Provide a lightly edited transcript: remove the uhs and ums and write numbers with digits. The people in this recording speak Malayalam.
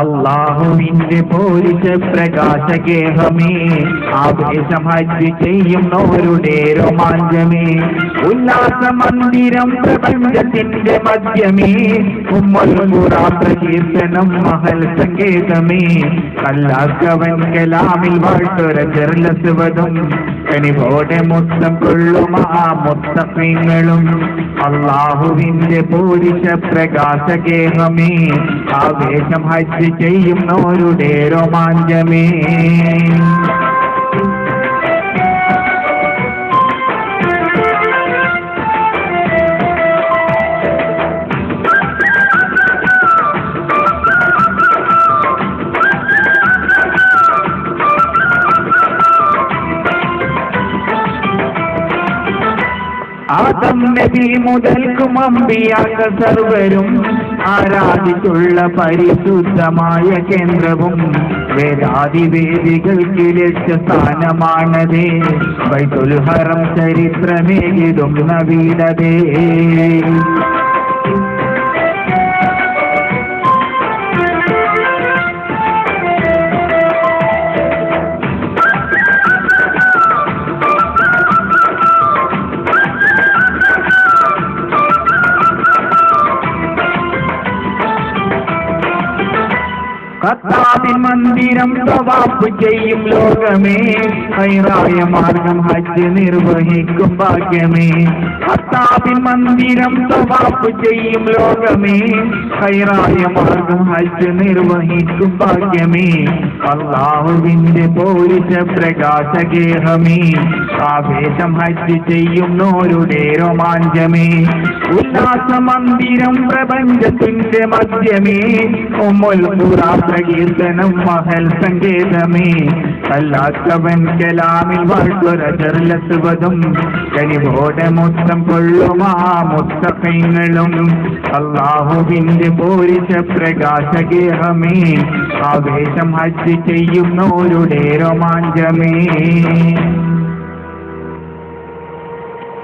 അല്ലാഹുവിന്റെ പോരിച്ച പ്രകാശഗേഹമേ, ആവേശം ഹജ്ജ് ചെയ്യുന്നവരുടെ രോമാഞ്ചമേ, ഉല്ലാസമന്ദിരം പ്രപഞ്ചത്തിന്റെ മധ്യമേ, ഉമ്മുൽ ഖുറാ പ്രകീർത്തനം മഹൽ സങ്കേതമേ, അല്ലാഹുവൻ കലാമിൽ വാഴ്ത്തൊര ജർലസ്വതും കനിവോടെ മുത്തം കൊള്ളുമാ മുത്തഖീങ്ങളും. അല്ലാഹുവിന്റെ പോരിച്ച പ്രകാശഗേഹമേ, ആവേശം ഹജ്ജ് ചെയ്യുന്നവരുടെ രോമാഞ്ചമേ. ആദം നബി മുതൽക്കും അമ്പിയാക്കൾ സർവരും ആരാധിച്ചുള്ള പരിശുദ്ധമായ കേന്ദ്രവും വേദാദിവേദികൾക്ക് ലക്ഷ്യസ്ഥാനമാണതേ. ബൈത്തുൽ ഹറം ചരിത്രമേകിടും നവീനതേ. ഖത്താബിൻ മന്ദിരം തവാഫ് ചെയ്യും ലോകമേ, ഖൈറായ മാർഗം ഹജ്ജ് നിർവഹിക്കും ഭാഗ്യമേ. ഖത്താബിൻ മന്ദിരം തവാഫ് ചെയ്യും ലോകമേ, ഖൈറായ മാർഗം ഹജ്ജ് നിർവഹിക്കും ഭാഗ്യമേ. അല്ലാഹുവിന്റെ പോരിച്ച പ്രകാശഗേഹമേ, ആവേശം ഹജ്ജ് ചെയ്യുന്നോരുടെ രോമാഞ്ചമേ, ഉല്ലാസമന്ദിരം പ്രപഞ്ചത്തിന്റെ മധ്യമേ, ഉമ്മുൽ ഖുറാ പ്രകീർത്തനം മഹൽ സങ്കേതമേ, അല്ലാഹുവൻ കലാമിൽ വാഴ്ത്തൊര ജർലസ്വതും കനിവോടെ മുത്തം കൊള്ളുമാ മുത്തഖീങ്ങളും. അല്ലാഹുവിന്റെ പോരിച്ച പ്രകാശഗേഹമേ, ആവേശം ഹജ്ജ് ചെയ്യുന്നോരുടെ രോമാഞ്ചമേ.